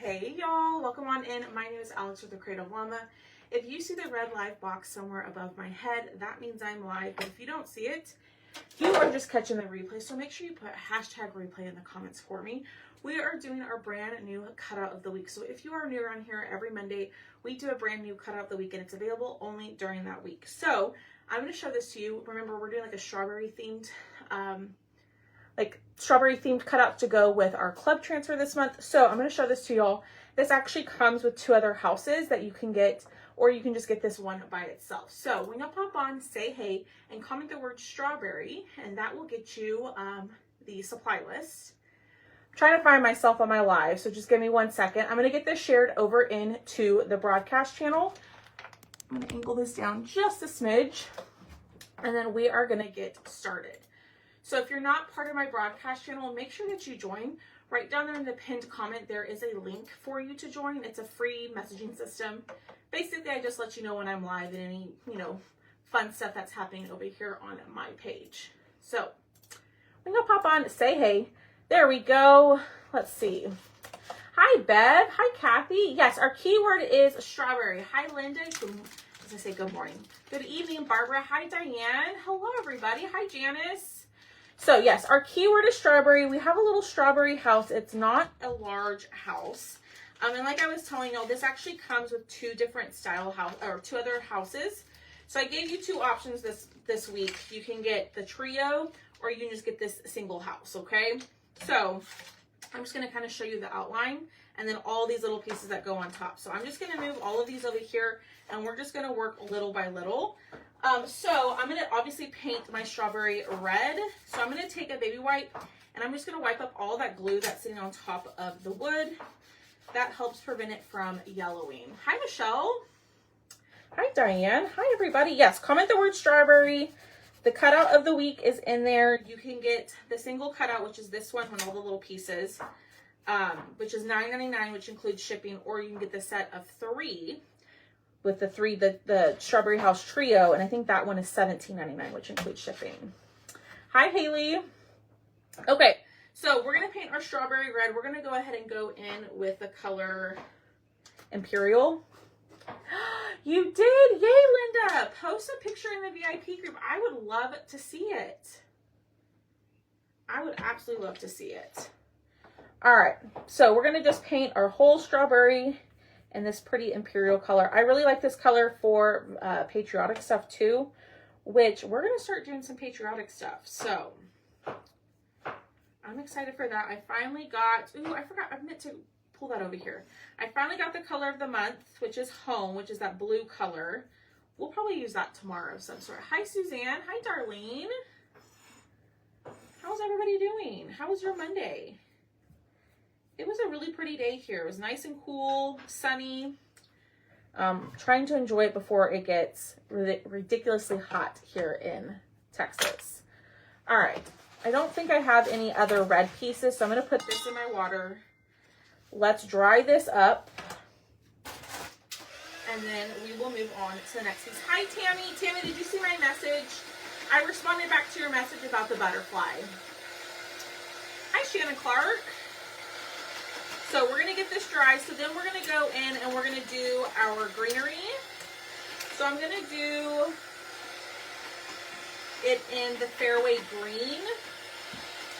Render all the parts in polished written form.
Hey y'all, welcome on in. My name is Alex with the Creative Llama. If you see the red live box somewhere above my head, that means I'm live. But if you don't see it, you are just catching the replay. So make sure you put hashtag replay in the comments for me. We are doing our brand new cutout of the week. So if you are new around here, every Monday we do a brand new cutout of the week and it's available only during that week. So I'm going to show this to you. Remember, we're doing like a strawberry themed cutout to go with our club transfer this month. So I'm going to show this to y'all. This actually comes with two other houses that you can get, or you can just get this one by itself. So when you pop on, say hey, and comment the word strawberry, and that will get you the supply list. I'm trying to find myself on my live, so just give me 1 second. I'm going to get this shared over into the broadcast channel. I'm going to angle this down just a smidge, and then we are going to get started. So if you're not part of my broadcast channel, make sure that you join. Right down there in the pinned comment, there is a link for you to join. It's a free messaging system. Basically, I just let you know when I'm live and any, fun stuff that's happening over here on my page. So we're going to pop on, say hey. There we go. Let's see. Hi, Bev. Hi, Kathy. Yes, our keyword is strawberry. Hi, Linda. As I say, good morning. Good evening, Barbara. Hi, Diane. Hello, everybody. Hi, Janice. So yes, our keyword is strawberry. We have a little strawberry house. It's not a large house. And like I was telling y'all, this actually comes with two different style house, or two other houses. So I gave you two options this week. You can get the trio, or you can just get this single house, okay? So I'm just gonna kind of show you the outline and then all these little pieces that go on top. So I'm just gonna move all of these over here and we're just gonna work little by little. So I'm gonna obviously paint my strawberry red. So I'm gonna take a baby wipe and I'm just gonna wipe up all that glue that's sitting on top of the wood. That helps prevent it from yellowing. Hi, Michelle. Hi, Diane. Hi, everybody. Yes, comment the word strawberry. The cutout of the week is in there. You can get the single cutout, which is this one with all the little pieces, which is $9.99, which includes shipping, or you can get the set of three with the Strawberry House Trio, and I think that one is $17.99, which includes shipping. Hi, Haley. Okay, so we're going to paint our strawberry red. We're going to go ahead and go in with the color Imperial. You did! Yay, Linda! Post a picture in the VIP group. I would love to see it. I would absolutely love to see it. All right, so we're going to just paint our whole strawberry in this pretty Imperial color. I really like this color for patriotic stuff too, which we're going to start doing some patriotic stuff. So I'm excited for that. I finally got, I forgot, I meant to pull that over here. I finally got the color of the month, which is Home, which is that blue color. We'll probably use that tomorrow of some sort. Hi, Suzanne. Hi, Darlene. How's everybody doing? How was your Monday? It was a really pretty day here. It was nice and cool, sunny. Trying to enjoy it before it gets ridiculously hot here in Texas. All right. I don't think I have any other red pieces, so I'm going to put this in my water. Let's dry this up. And then we will move on to the next piece. Hi, Tammy. Tammy, did you see my message? I responded back to your message about the butterfly. Hi, Shannon Clark. So we're going to get this dry. So then we're going to go in and we're going to do our greenery. So I'm going to do it in the fairway green.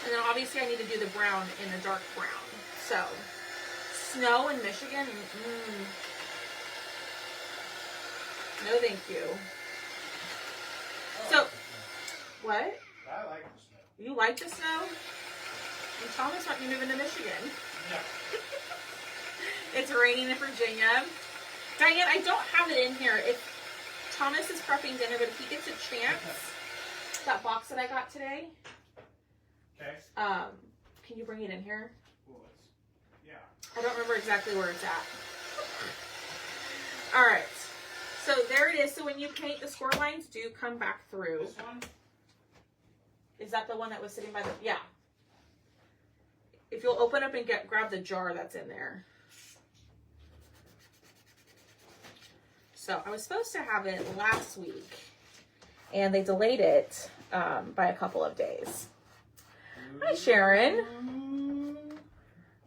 And then obviously I need to do the brown in the dark brown. So snow in Michigan. No, thank you. So, what? I like the snow. You like the snow? And Thomas might be moving to Michigan. Yeah. It's raining in Virginia. Diane, I don't have it in here. If Thomas is prepping dinner, but if he gets a chance, that box that I got today, Okay. can you bring it in here? Well, yeah. I don't remember exactly where it's at. All right. So there it is. So when you paint, the score lines do come back through. This one? Is that the one that was sitting by the, yeah. If you'll open up and grab the jar that's in there. So I was supposed to have it last week and they delayed it by a couple of days. Hi, Sharon.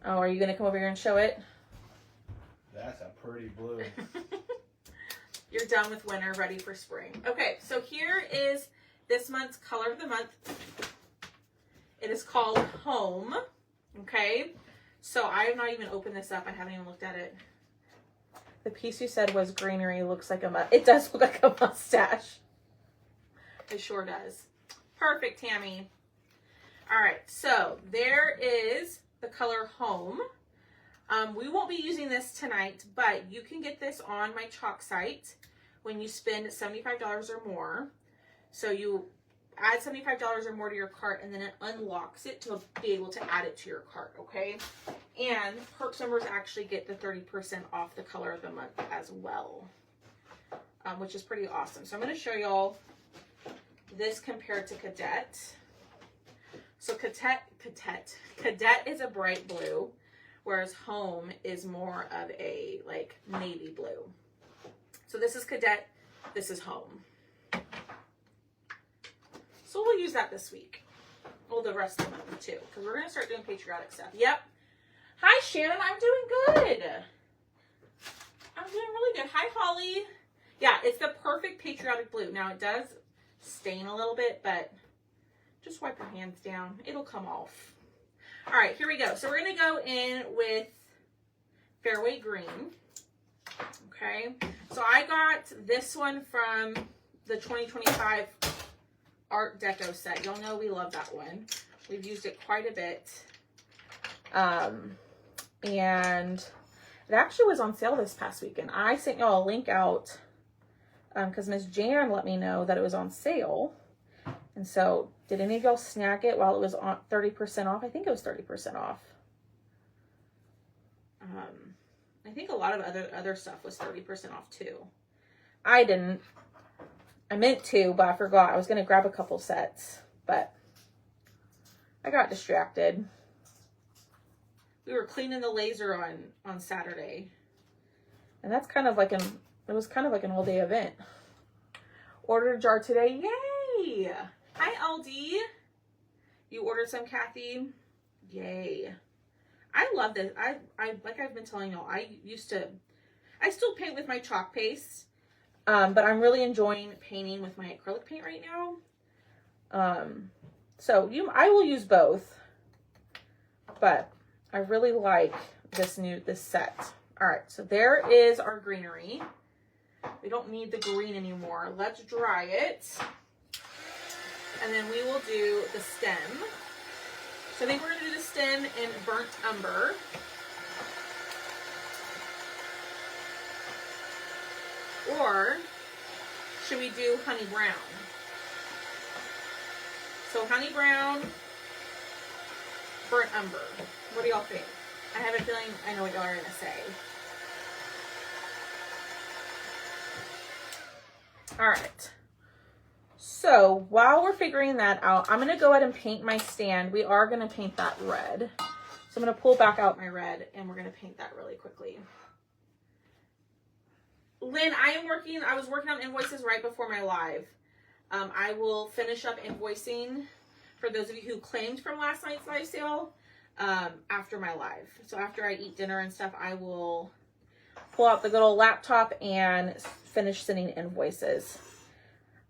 Oh, are you going to come over here and show it? That's a pretty blue. You're done with winter, ready for spring. Okay, so here is this month's color of the month. It is called Home. Okay, so I have not even opened this up. I haven't even looked at it. The piece you said was greenery. Looks like it does look like a mustache. It sure does. Perfect, Tammy. All right, so there is the color Home. We won't be using this tonight, but you can get this on my chalk site when you spend $75 or more. So you add $75 or more to your cart, and then it unlocks it to be able to add it to your cart, okay? And Perks members actually get the 30% off the color of the month as well, which is pretty awesome. So I'm going to show y'all this compared to Cadet. So Cadet is a bright blue, whereas Home is more of a like navy blue. So this is Cadet, this is Home. So we'll use that this week. Well, the rest of the month too, because we're going to start doing patriotic stuff. Yep. Hi, Shannon. I'm doing good. I'm doing really good. Hi, Holly. Yeah, it's the perfect patriotic blue. Now, it does stain a little bit, but just wipe your hands down. It'll come off. All right, here we go. So we're going to go in with Fairway Green. Okay. So I got this one from the 2025 Art Deco set. Y'all know we love that one. We've used it quite a bit. And it actually was on sale this past weekend. I sent y'all a link out because Miss Jan let me know that it was on sale. And so, did any of y'all snag it while it was on 30% off? I think it was 30% off. I think a lot of other stuff was 30% off too. I didn't. I meant to, but I forgot. I was going to grab a couple sets, but I got distracted. We were cleaning the laser on Saturday. And that's kind of like it was kind of like an all day event. Ordered a jar today. Yay! Hi, LD. You ordered some, Kathy? Yay. I love this. I like I've been telling y'all, I still paint with my chalk paste. But I'm really enjoying painting with my acrylic paint right now. So I will use both, but I really like this set. All right, so there is our greenery. We don't need the green anymore. Let's dry it. And then we will do the stem. So I think we're gonna do the stem in Burnt Umber. Or should we do Honey Brown? So Honey Brown, Burnt Umber. What do y'all think? I have a feeling I know what y'all are going to say. All right. So while we're figuring that out, I'm going to go ahead and paint my stand. We are going to paint that red. So I'm going to pull back out my red and we're going to paint that really quickly. Lynn, I was working on invoices right before my live. I will finish up invoicing for those of you who claimed from last night's live sale after my live. So after I eat dinner and stuff, I will pull out the good old laptop and finish sending invoices.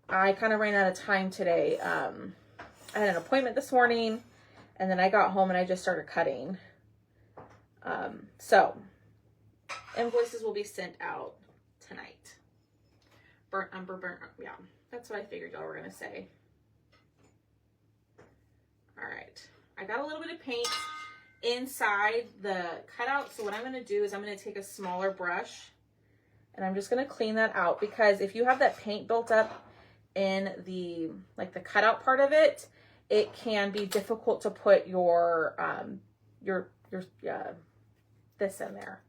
I kind of ran out of time today. I had an appointment this morning and then I got home and I just started cutting. So invoices will be sent out tonight. Burnt umber, yeah. That's what I figured y'all were going to say. All right. I got a little bit of paint inside the cutout. So what I'm going to do is I'm going to take a smaller brush and I'm just going to clean that out, because if you have that paint built up in the cutout part of it, it can be difficult to put your this in there.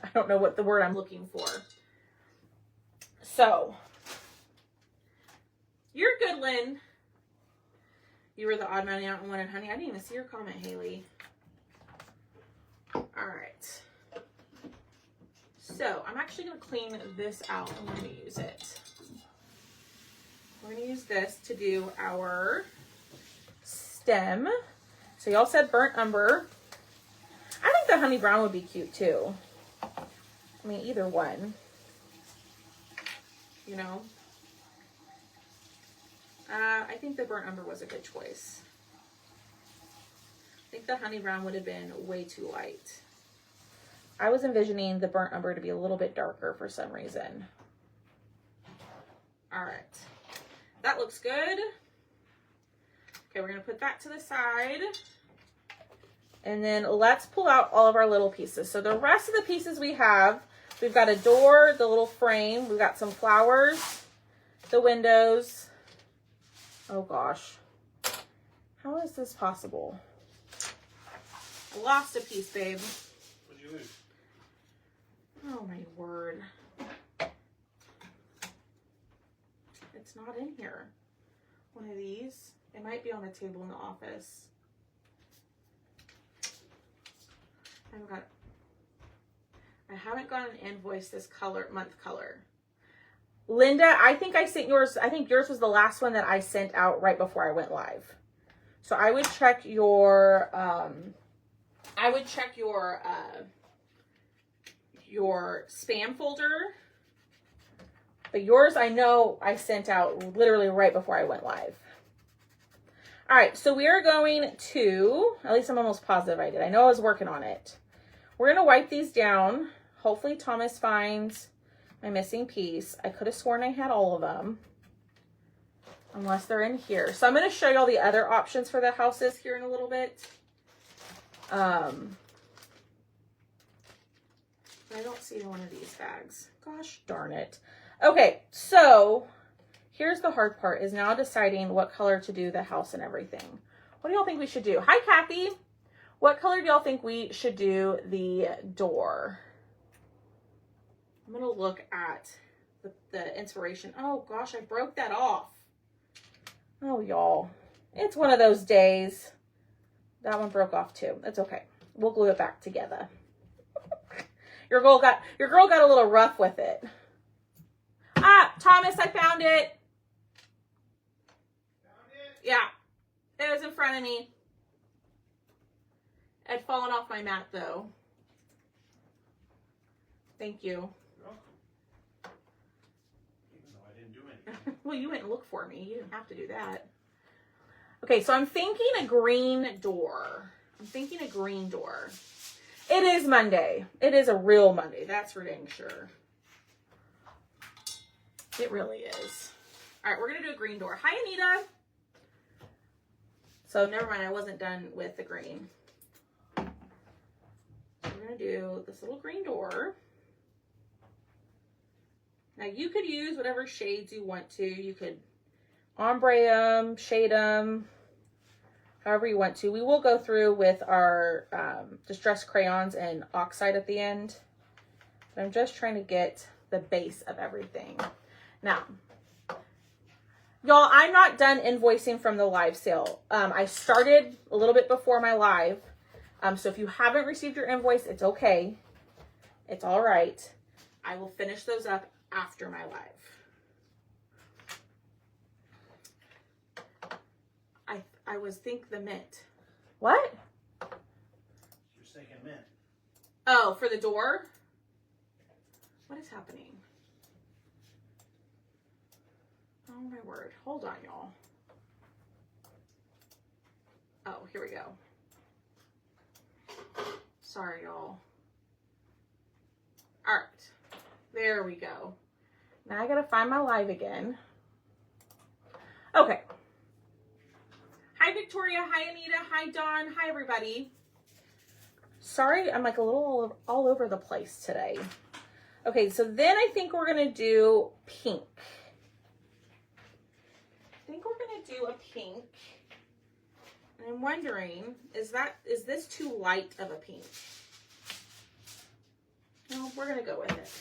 I don't know what the word I'm looking for. So, you're good, Lynn. You were the odd man out and wanted honey. I didn't even see your comment, Haley. All right. So, I'm actually going to clean this out. I'm going to use it. We're going to use this to do our stem. So, y'all said burnt umber. I think the honey brown would be cute, too. I mean, either one. You know? I think the burnt umber was a good choice. I think the honey brown would have been way too light. I was envisioning the burnt umber to be a little bit darker for some reason. All right. That looks good. Okay, we're going to put that to the side. And then let's pull out all of our little pieces. So the rest of the pieces we have, we've got a door, the little frame. We've got some flowers, the windows. Oh gosh. How is this possible? I lost a piece, babe. What'd you lose? Oh my word. It's not in here. One of these. It might be on the table in the office. I haven't got an invoice this month color. Linda, I think I sent yours. I think yours was the last one that I sent out right before I went live. So I would check your spam folder. But yours, I know I sent out literally right before I went live. All right, so we are going to, at least I'm almost positive I did. I know I was working on it. We're going to wipe these down. Hopefully Thomas finds my missing piece. I could have sworn I had all of them, unless they're in here. So I'm going to show you all the other options for the houses here in a little bit. I don't see one of these bags. Gosh darn it. Okay, so here's the hard part, is now deciding what color to do the house and everything. What do y'all think we should do? Hi, Kathy. What color do y'all think we should do the door? I'm going to look at the inspiration. Oh, gosh, I broke that off. Oh, y'all. It's one of those days. That one broke off, too. It's okay. We'll glue it back together. Your girl got a little rough with it. Ah, Thomas, I found it. Found it? Yeah, it was in front of me. It had fallen off my mat, though. Thank you. You're welcome. Even though I didn't do anything. Well, you went and looked for me. You didn't have to do that. Okay, so I'm thinking a green door. It is Monday. It is a real Monday. That's for dang sure. It really is. All right, we're going to do a green door. Hi, Anita. So never mind. I wasn't done with the green. So we're going to do this little green door. Now, you could use whatever shades you want to. You could ombre them, shade them, however you want to. We will go through with our distressed crayons and oxide at the end. But I'm just trying to get the base of everything. Now, y'all, I'm not done invoicing from the live sale. I started a little bit before my live. So if you haven't received your invoice, it's okay. It's all right. I will finish those up after my live. I was think the mint. What? You're thinking mint. Oh, for the door? What is happening? Oh my word. Hold on, y'all. Oh, here we go. Sorry, y'all. All right. There we go. Now I gotta find my live again. Okay. Hi, Victoria. Hi, Anita. Hi, Dawn. Hi, everybody. Sorry, I'm like a little all over the place today. Okay, so then I think we're gonna do pink. A pink. And I'm wondering, is this too light of a pink? No, we're gonna go with it.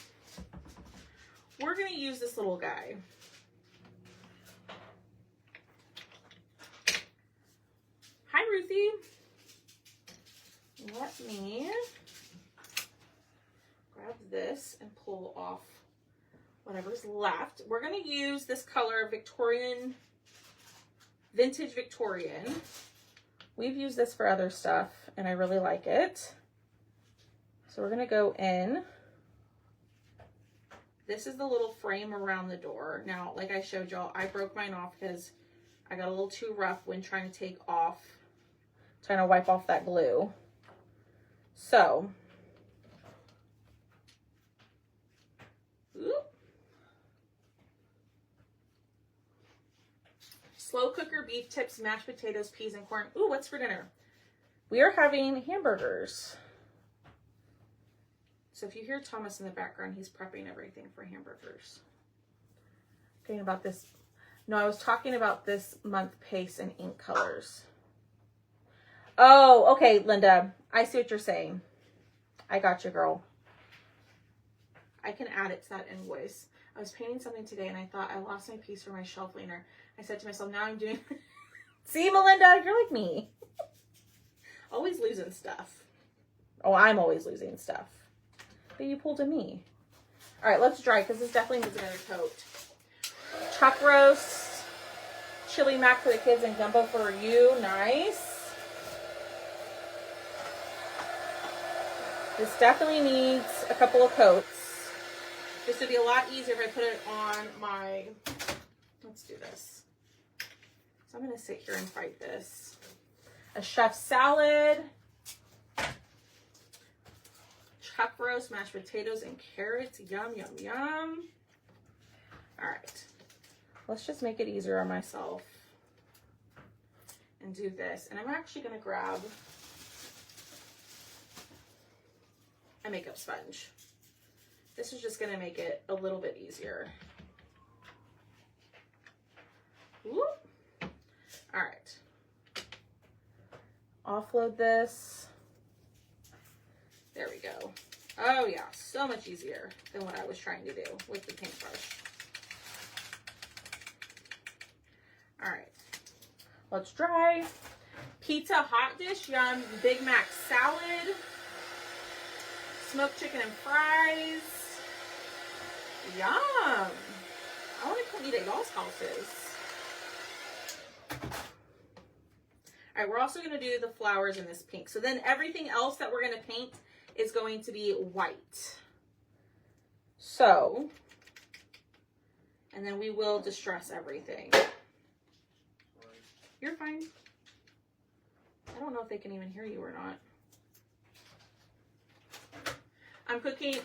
We're gonna use this little guy. Hi, Ruthie. Let me grab this and pull off whatever's left. We're gonna use this color, Vintage Victorian. We've used this for other stuff and I really like it. So we're gonna go in This is the little frame around the door. Now, like I showed y'all, I broke mine off because I got a little too rough when trying to trying to wipe off that glue. So, slow cooker beef tips, mashed potatoes, peas, and corn. Ooh, what's for dinner? We are having hamburgers. So if you hear Thomas in the background, he's prepping everything for hamburgers. Talking about this. No, I was talking about this month paste and ink colors. Oh, okay, Linda. I see what you're saying. I got you, girl. I can add it to that invoice. I was painting something today and I thought I lost my piece for my shelf cleaner. I said to myself, now I'm doing... See, Melinda, you're like me. Always losing stuff. Oh, I'm always losing stuff. But you pulled a me. All right, let's dry because this definitely needs another coat. Chuck roast, chili mac for the kids, and gumbo for you. Nice. This definitely needs a couple of coats. This would be a lot easier if I put it on my... Let's do this. So I'm going to sit here and fight this. A chef salad. Chuck roast, mashed potatoes, and carrots. Yum, yum, yum. All right. Let's just make it easier on myself and do this. And I'm actually going to grab a makeup sponge. This is just going to make it a little bit easier. Whoop. All right. Offload this. There we go. Oh yeah, so much easier than what I was trying to do with the paintbrush. All right, let's dry. Pizza hot dish, yum. Big Mac salad. Smoked chicken and fries. Yum. I want to come eat at y'all's houses. All right, we're also going to do the flowers in this pink. So then everything else that we're going to paint is going to be white. So, and then we will distress everything. You're fine. I don't know if they can even hear you or not. I'm cooking,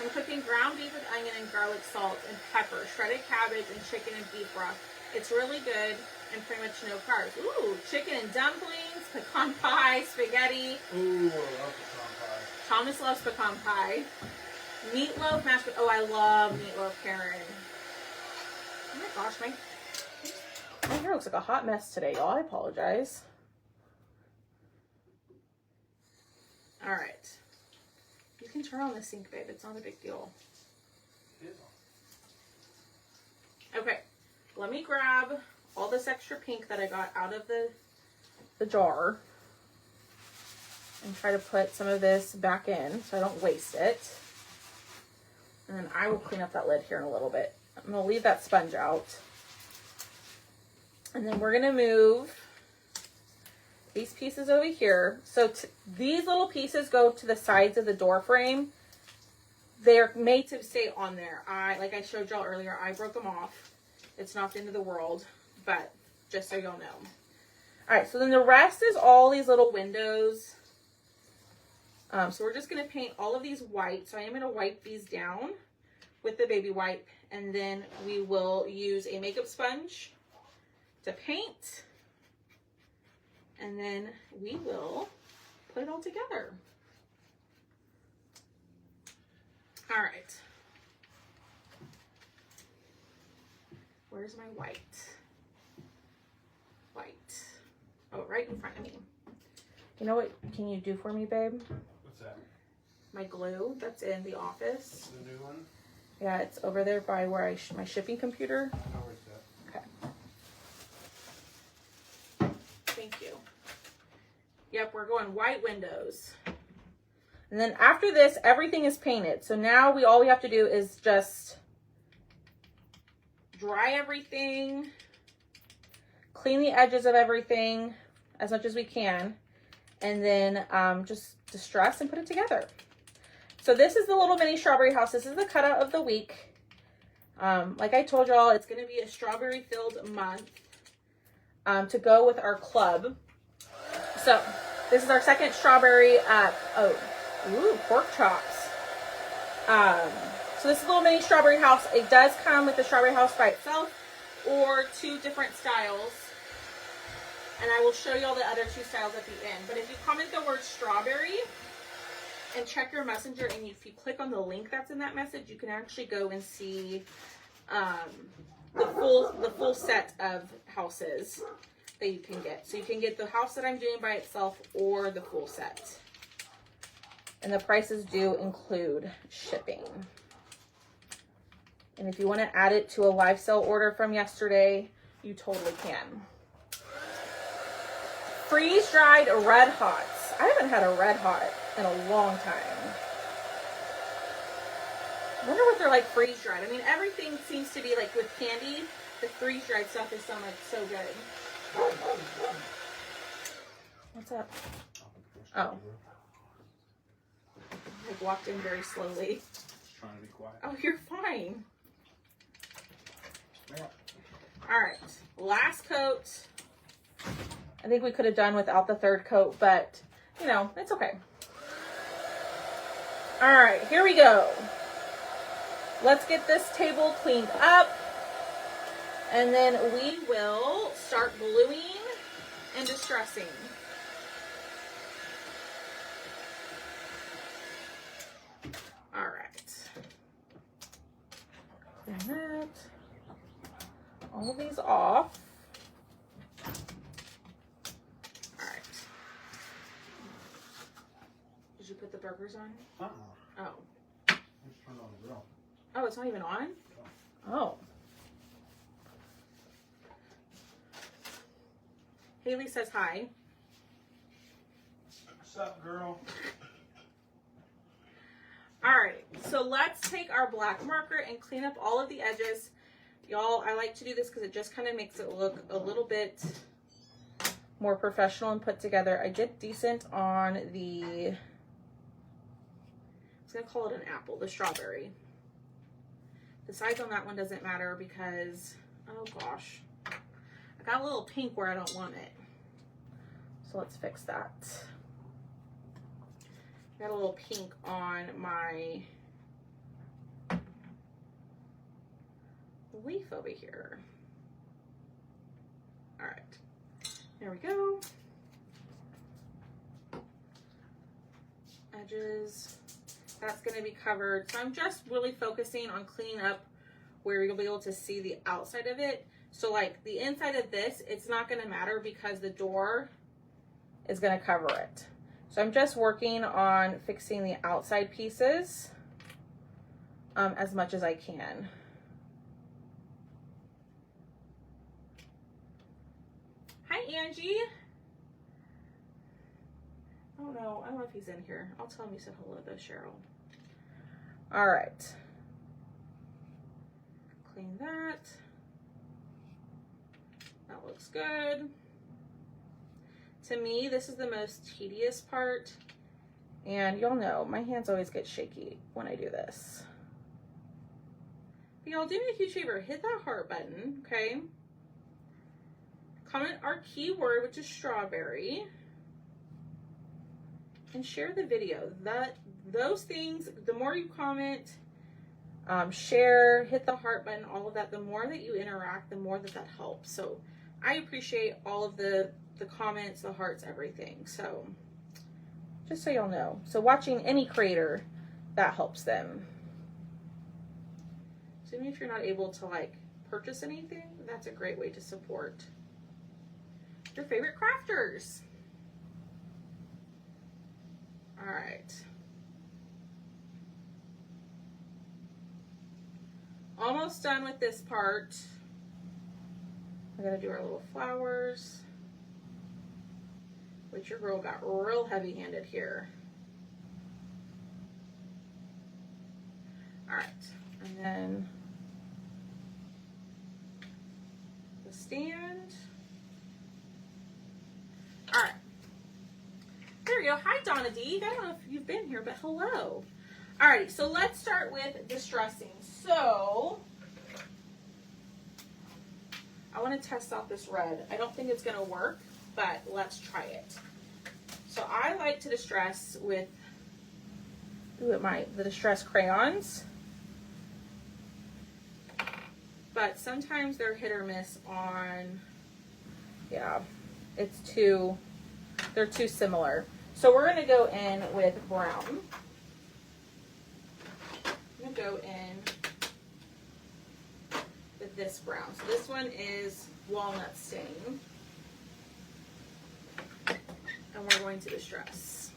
I'm cooking ground beef with onion and garlic salt and pepper, shredded cabbage, and chicken and beef broth. It's really good and pretty much no carbs. Ooh, chicken and dumplings, pecan pie, spaghetti. Ooh, I love pecan pie. Thomas loves pecan pie. Meatloaf, mashed potatoes. Oh, I love meatloaf, Karen. Oh my gosh, my hair looks like a hot mess today, y'all. I apologize. All right. You can turn on the sink, babe. It's not a big deal. It is on. Okay. Let me grab all this extra pink that I got out of the jar and try to put some of this back in so I don't waste it. And then I will clean up that lid here in a little bit. I'm going to leave that sponge out. And then we're going to move these pieces over here. So these little pieces go to the sides of the door frame. They're made to stay on there. Like I showed y'all earlier, I broke them off. It's not the end of the world, but just so y'all know. All right, so then the rest is all these little windows. So we're just going to paint all of these white. So I am going to wipe these down with the baby wipe, and then we will use a makeup sponge to paint, and then we will put it all together. All right. Where's my white? White. Oh, right in front of me. You know what can you do for me, babe? What's that? My glue that's in the office. The new one? Yeah, it's over there by where my shipping computer. I know where it's at. Okay. Thank you. Yep, we're going white windows. And then after this, everything is painted. So now all we have to do is just dry everything, clean the edges of everything as much as we can, and then just distress and put it together. So this is the little mini strawberry house. This is the cutout of the week. Like I told y'all, it's going to be a strawberry filled month to go with our club. So this is our second strawberry, pork chops. So this is a little mini strawberry house. It does come with the strawberry house by itself or 2 different styles. And I will show you all the other 2 styles at the end. But if you comment the word strawberry and check your messenger, and if you click on the link that's in that message, you can actually go and see the full set of houses that you can get. So you can get the house that I'm doing by itself or the full set. And the prices do include shipping. And if you want to add it to a live sale order from yesterday, you totally can. Freeze-dried Red Hots. I haven't had a Red Hot in a long time. I wonder what they're like freeze-dried. I mean, everything seems to be like with candy. The freeze-dried stuff is so good. What's up? Oh. I walked in very slowly. Just trying to be quiet. Oh, you're fine. Yeah. All right, last coat. I think we could have done without the 3rd coat, but you know, it's okay. All right, here we go. Let's get this table cleaned up, and then we will start gluing and distressing. All right. Clean that. All of these off. All right. Did you put the burgers on? Uh-uh. Oh. I just turned on the grill. Oh, it's not even on? Oh. Haley says hi. What's up, girl? All right, so let's take our black marker and clean up all of the edges. Y'all, I like to do this because it just kind of makes it look a little bit more professional and put together. I did decent on the, I was gonna call it an apple, the strawberry. The size on that one doesn't matter because, oh gosh, I got a little pink where I don't want it. So let's fix that. Got a little pink on my leaf over here. All right, there we go. Edges, that's going to be covered. So I'm just really focusing on cleaning up where you'll be able to see the outside of it. So like the inside of this, it's not going to matter because the door is going to cover it. So I'm just working on fixing the outside pieces as much as I can. Hi, Angie. Oh no, I don't know if he's in here. I'll tell him you said hello though, Cheryl. All right. Clean that. That looks good. To me, this is the most tedious part. And y'all know, my hands always get shaky when I do this. But y'all, do me a huge favor. Hit that heart button, okay? Comment our keyword, which is strawberry. And share the video. Those things, the more you comment, share, hit the heart button, all of that, the more that you interact, the more that helps. So I appreciate all of the comments, the hearts, everything. So just so y'all know. So watching any creator, that helps them. So even if you're not able to like purchase anything, that's a great way to support your favorite crafters. All right. Almost done with this part. We're gonna do our little flowers, which your girl got real heavy-handed here. All right, and then the stand. All right, there we go. Hi, Donna D. I don't know if you've been here, but hello. Alrighty, so let's start with distressing. So, I want to test out this red. I don't think it's going to work, but let's try it. So I like to distress with the distress crayons, but sometimes they're hit or miss on, yeah, they're too similar. So we're going to go in with brown. I'm going to go in with this brown. So this one is walnut stain. And we're going to distress.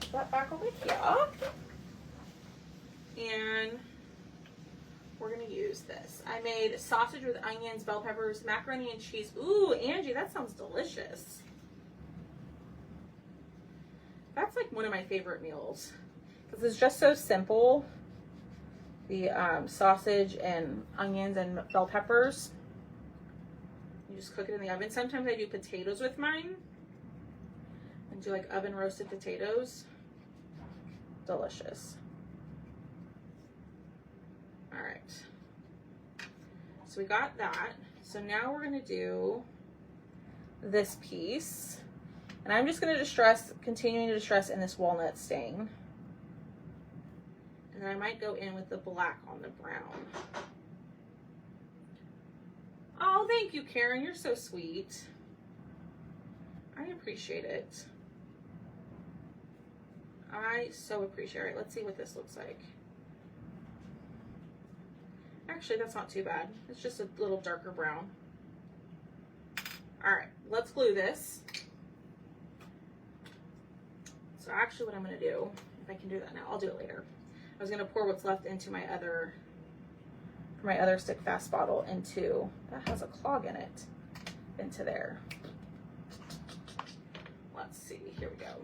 Put that back over here. And we're going to use this. I made sausage with onions, bell peppers, macaroni and cheese. Ooh, Angie, that sounds delicious. That's like one of my favorite meals. Because it's just so simple. The sausage and onions and bell peppers. You just cook it in the oven. Sometimes I do potatoes with mine. And do like oven roasted potatoes. Delicious. All right. So we got that. So now we're going to do this piece. And I'm just going to continuing to distress in this walnut stain. And then I might go in with the black on the brown. Oh, thank you, Karen. You're so sweet. I appreciate it. I so appreciate it. Let's see what this looks like. Actually, that's not too bad. It's just a little darker brown. All right, let's glue this. So actually what I'm going to do, if I can do that now, I'll do it later. I was going to pour what's left into my other stick fast bottle into, that has a clog in it, into there. Let's see, here we go.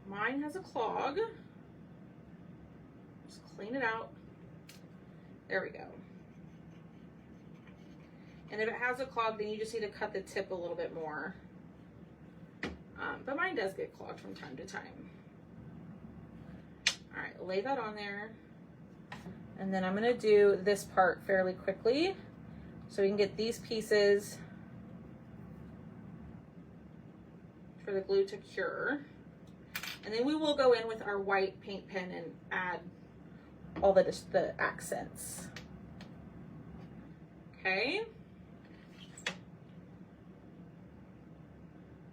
Mine has a clog. Just clean it out. There we go. And if it has a clog, then you just need to cut the tip a little bit more. But mine does get clogged from time to time. All right, lay that on there. And then I'm gonna do this part fairly quickly so we can get these pieces for the glue to cure. And then we will go in with our white paint pen and add all the accents. Okay.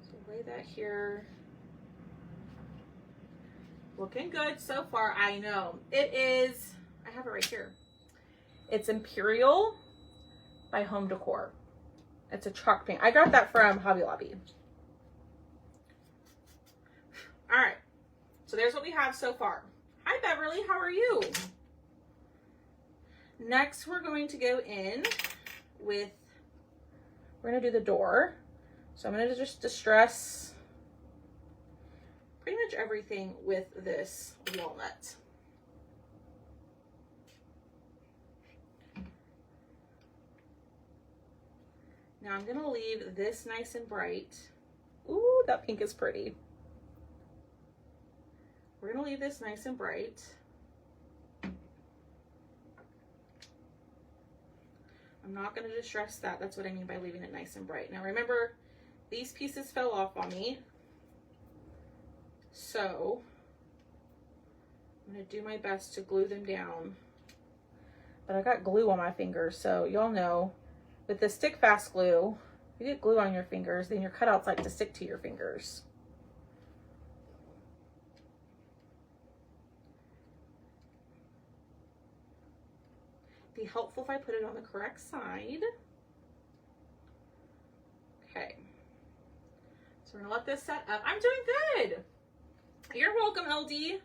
So lay that here. Looking good so far. I know. It is, I have it right here. It's Imperial by Home Decor. It's a chalk paint. I got that from Hobby Lobby. All right. So there's what we have so far. Hi, Beverly. How are you? Next, we're going to go in with, we're going to do the door. So I'm going to just distress pretty much everything with this walnut. Now I'm going to leave this nice and bright. Ooh, that pink is pretty. We're going to leave this nice and bright. I'm not going to distress that. That's what I mean by leaving it nice and bright. Now remember, these pieces fell off on me. So I'm going to do my best to glue them down. But I got glue on my fingers, so y'all know with the stick fast glue, if you get glue on your fingers, then your cutouts like to stick to your fingers. Be helpful if I put it on the correct side. Okay. So we're gonna let this set up. I'm doing good. You're welcome, LD.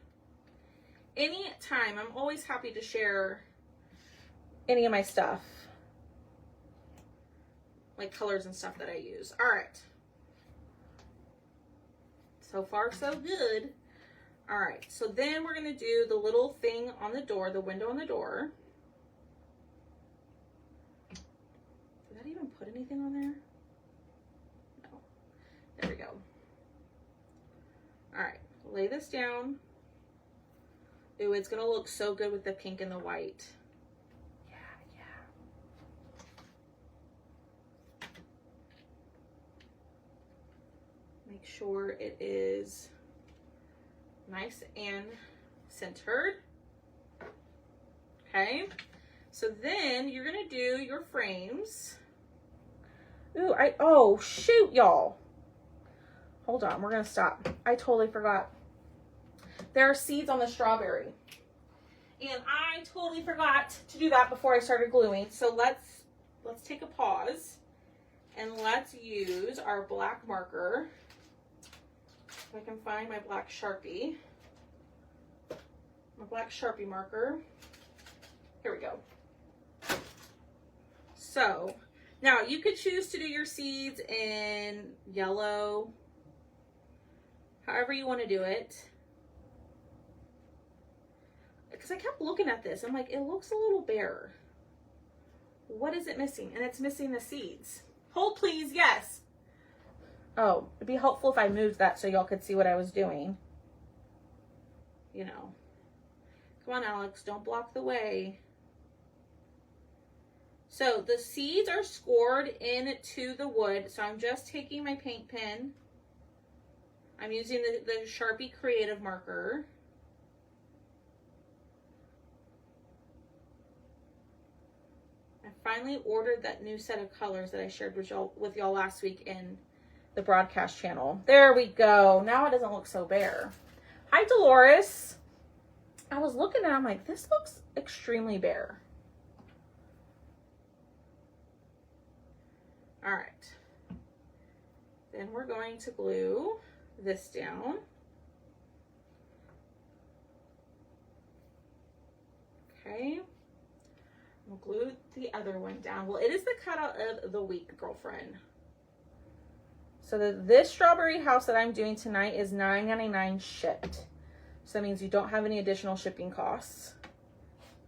Anytime. I'm always happy to share any of my stuff. Like colors and stuff that I use. All right. So far, so good. All right. So then we're going to do the little thing on the door, the window on the door. Did that even put anything on there? No. There we go. All right. Lay this down. Ooh, it's gonna look so good with the pink and the white. Yeah. Make sure it is nice and centered. Okay, so then you're gonna do your frames. Ooh, oh shoot, y'all. Hold on, we're gonna stop. I totally forgot. There are seeds on the strawberry. And I totally forgot to do that before I started gluing. So let's take a pause and let's use our black marker. If I can find my black Sharpie. My black Sharpie marker. Here we go. So now you could choose to do your seeds in yellow, however you want to do it. Because I kept looking at this, I'm like, it looks a little bare. What is it missing? And it's missing the seeds. Hold please, yes. Oh, it'd be helpful if I moved that so y'all could see what I was doing. You know. Come on, Alex, don't block the way. So the seeds are scored into the wood. So I'm just taking my paint pen. I'm using the Sharpie Creative marker. I finally ordered that new set of colors that I shared with y'all last week in the broadcast channel. There we go. Now it doesn't look so bare. Hi, Dolores. I was looking at it, I'm like, this looks extremely bare. All right. Then we're going to glue this down. Okay. We'll glue the other one down. Well, it is the cutout of the week, girlfriend. So this strawberry house that I'm doing tonight is $9.99 shipped. So that means you don't have any additional shipping costs.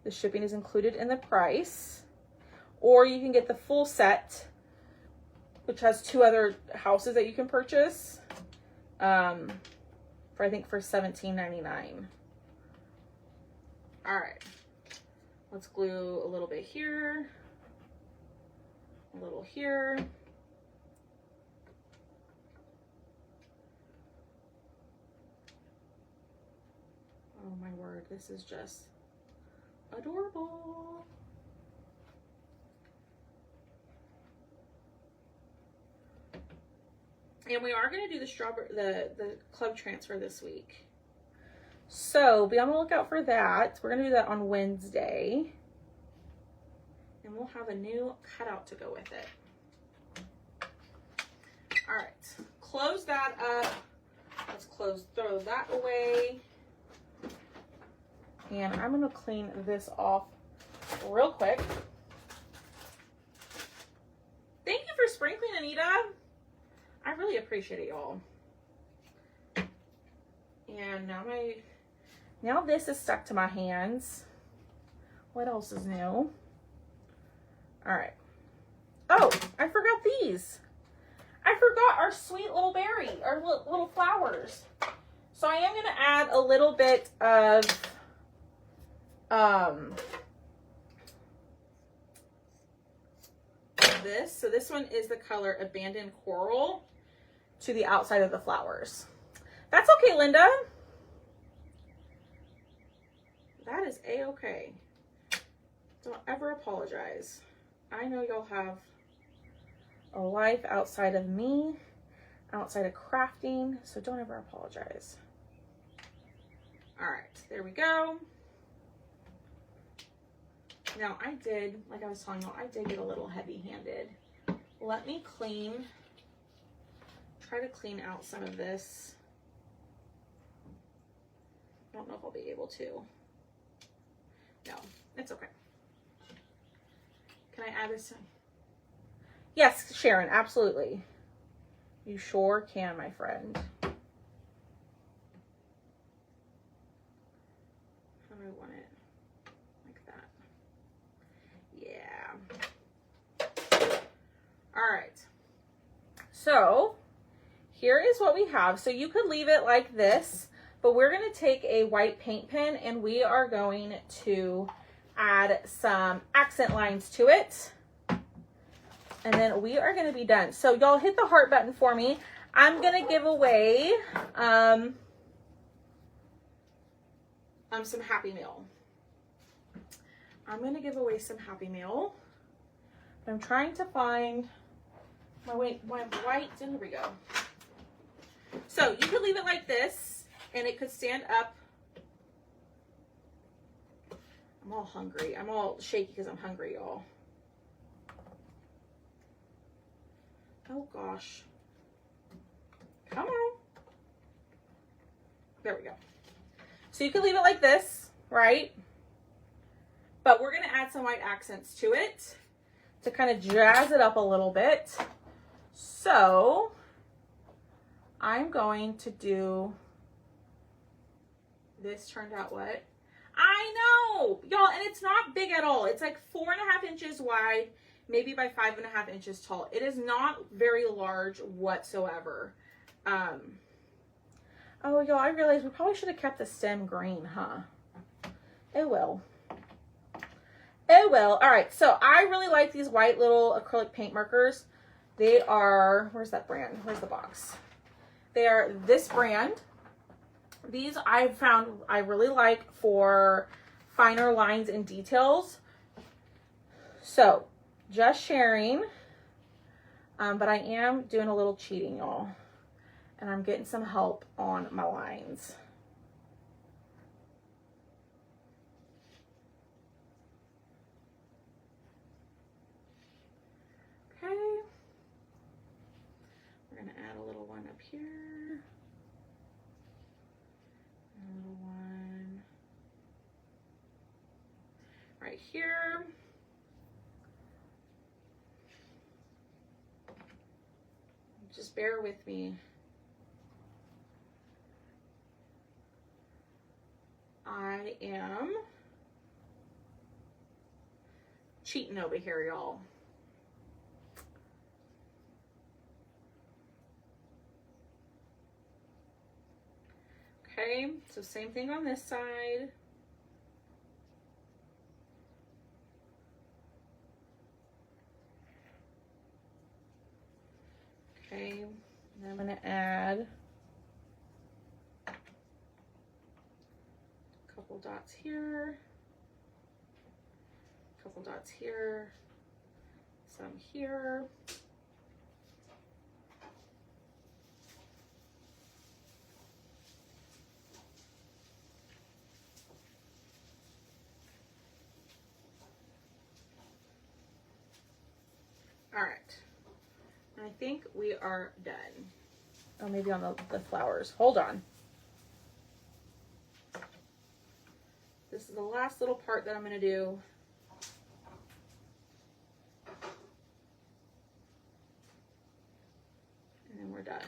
The shipping is included in the price. Or you can get the full set, which has 2 other houses that you can purchase. I think for $17.99. All right. Let's glue a little bit here, a little here. Oh my word, this is just adorable. And we are going to do the club transfer this week. So be on the lookout for that. We're going to do that on Wednesday. And we'll have a new cutout to go with it. All right. Close that up. Let's throw that away. And I'm going to clean this off real quick. Thank you for sprinkling, Anita. I really appreciate it, y'all. And now this is stuck to my hands. What else is new? All right. Oh, I forgot these. I forgot our sweet little berry, our little flowers. So I am going to add a little bit of this. So this one is the color Abandoned Coral to the outside of the flowers. That's okay, Linda. That is a-okay. Don't ever apologize. I know y'all have a life outside of me, outside of crafting, so don't ever apologize. All right, there we go. Now I did, like I was telling y'all, I did get a little heavy-handed. Let me try to clean out some of this. I don't know if I'll be able to. No, it's okay. Can I add this? Yes, Sharon, absolutely. You sure can, my friend. How do I want it? Like that. Yeah. All right. So here is what we have. So you could leave it like this, but we're going to take a white paint pen and we are going to add some accent lines to it. And then we are going to be done. So y'all hit the heart button for me. I'm going to give away some Happy Meal. I'm going to give away some Happy Meal. I'm trying to find my white, and here we go. So you could leave it like this and it could stand up. I'm all hungry. I'm all shaky because I'm hungry, y'all. Oh gosh. Come on. There we go. So you can leave it like this, right? But we're going to add some white accents to it to kind of jazz it up a little bit. So I'm going to do, this turned out what? I know, y'all, and it's not big at all. It's like 4.5 inches wide, maybe by 5.5 inches tall. It is not very large whatsoever. Oh, y'all, I realized we probably should have kept the stem green, huh? It will. It will. All right, so I really like these white little acrylic paint markers. They are, where's that brand? Where's the box? They are this brand. These I've found I really like for finer lines and details. So, just sharing. But I am doing a little cheating, y'all. And I'm getting some help on my lines. Okay. We're going to add a little one up here. A little one right here. Just bear with me. I am cheating over here, y'all. Okay, so same thing on this side. Okay, and I'm going to add a couple dots here, a couple dots here, some here. All right. I think we are done. Oh, maybe on the flowers. Hold on. This is the last little part that I'm going to do. And then we're done.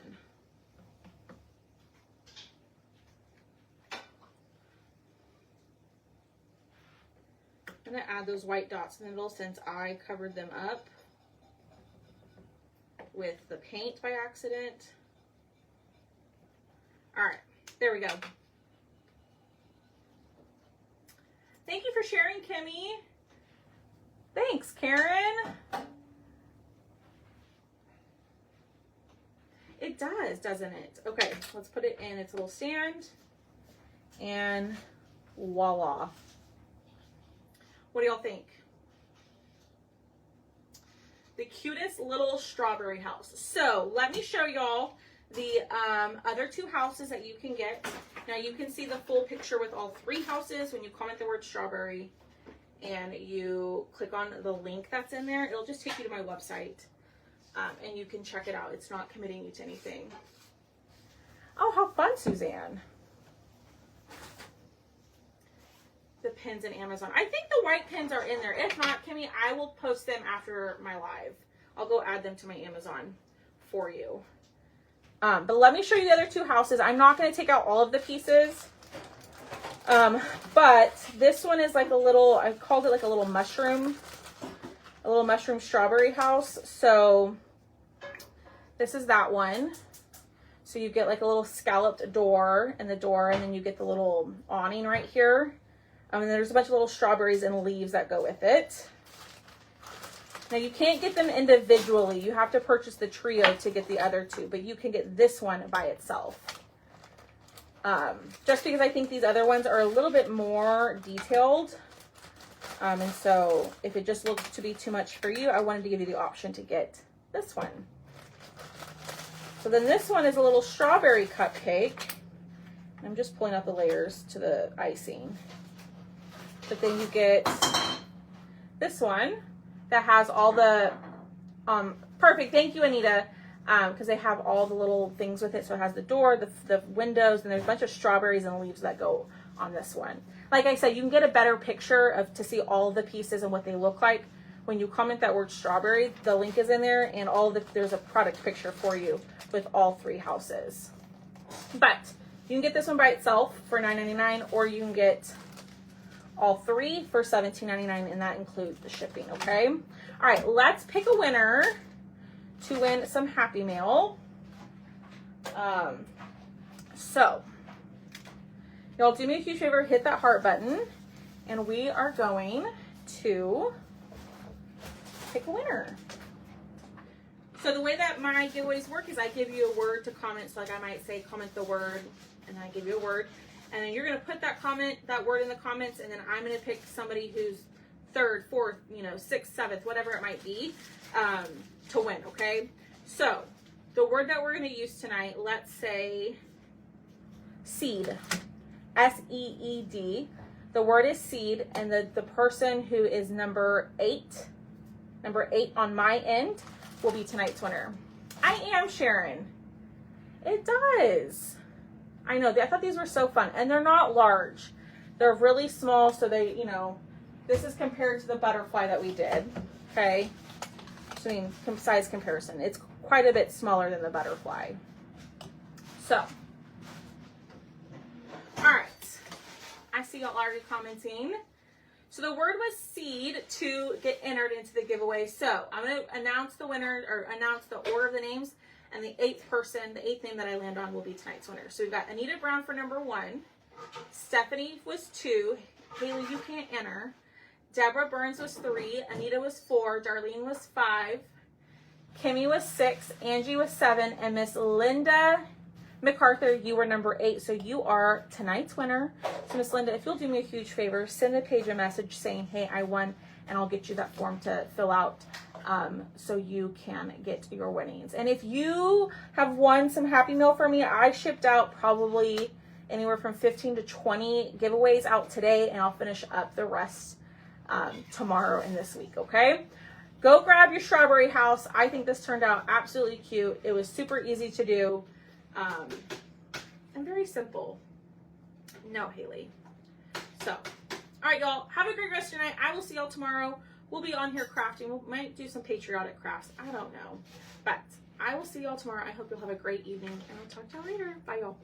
I'm going to add those white dots in the middle since I covered them up with the paint by accident. All right, there we go. Thank you for sharing, Kimmy. Thanks, Karen. It does, doesn't it? Okay, let's put it in its little stand. And voila. What do y'all think? The cutest little strawberry house. So let me show y'all the other two houses that you can get. Now you can see the full picture with all three houses when you comment the word strawberry and you click on the link that's in there. It'll just take you to my website and you can check it out. It's not committing you to anything. Oh, how fun, Suzanne. The pins in Amazon. I think the white pins are in there. If not, Kimmy, I will post them after my live. I'll go add them to my Amazon for you. But let me show you the other two houses. I'm not going to take out all of the pieces. But this one is like a little, I called it like a little mushroom strawberry house. So this is that one. So you get like a little scalloped door in the door, and then you get the little awning right here. And there's a bunch of little strawberries and leaves that go with it. Now you can't get them individually. You have to purchase the trio to get the other two, but you can get this one by itself. Just because I think these other ones are a little bit more detailed. And so if it just looks to be too much for you, I wanted to give you the option to get this one. So then this one is a little strawberry cupcake. I'm just pulling out the layers to the icing. But then you get this one that has all the, perfect, thank you, Anita, because they have all the little things with it. So it has the door, the windows, and there's a bunch of strawberries and leaves that go on this one. Like I said, you can get a better picture to see all of the pieces and what they look like. When you comment that word strawberry, the link is in there, and there's a product picture for you with all three houses. But you can get this one by itself for $9.99, or you can get all three for $17.99, and that includes the shipping, okay? All right, let's pick a winner to win some Happy Mail. So, y'all do me a huge favor, hit that heart button, and we are going to pick a winner. So the way that my giveaways work is I give you a word to comment. So like I might say, comment the word, and then I give you a word. And then you're going to put that word in the comments, and then I'm going to pick somebody who's third, fourth, sixth, seventh, whatever it might be, to win, okay? So the word that we're going to use tonight, let's say seed, S-E-E-D. The word is seed, and the person who is number eight on my end will be tonight's winner. I am Sharon. It does. I know, I thought these were so fun, and they're not large. They're really small, so they, this is compared to the butterfly that we did, okay? So, I mean, size comparison. It's quite a bit smaller than the butterfly. So, all right. I see y'all already commenting. So the word was seed to get entered into the giveaway. So I'm going to announce the winner, or announce the order of the names, and the eighth name that I land on will be tonight's winner. So we've got Anita Brown for number 1. Stephanie was 2. Haley, you can't enter. Deborah Burns was 3. Anita was 4. Darlene was 5. Kimmy was 6. Angie was 7. And Miss Linda MacArthur, you were number 8, so you are tonight's winner. So Miss Linda, if you'll do me a huge favor, send the page a message saying, hey, I won, and I'll get you that form to fill out so you can get your winnings. And if you have won some Happy Meal for me, I shipped out probably anywhere from 15 to 20 giveaways out today, and I'll finish up the rest tomorrow and this week, okay? Go grab your strawberry house. I think this turned out absolutely cute. It was super easy to do. And very simple. No, Haley. So, all right, y'all. Have a great rest of your night. I will see y'all tomorrow. We'll be on here crafting. We might do some patriotic crafts. I don't know. But I will see y'all tomorrow. I hope you'll have a great evening, and I'll talk to y'all later. Bye, y'all.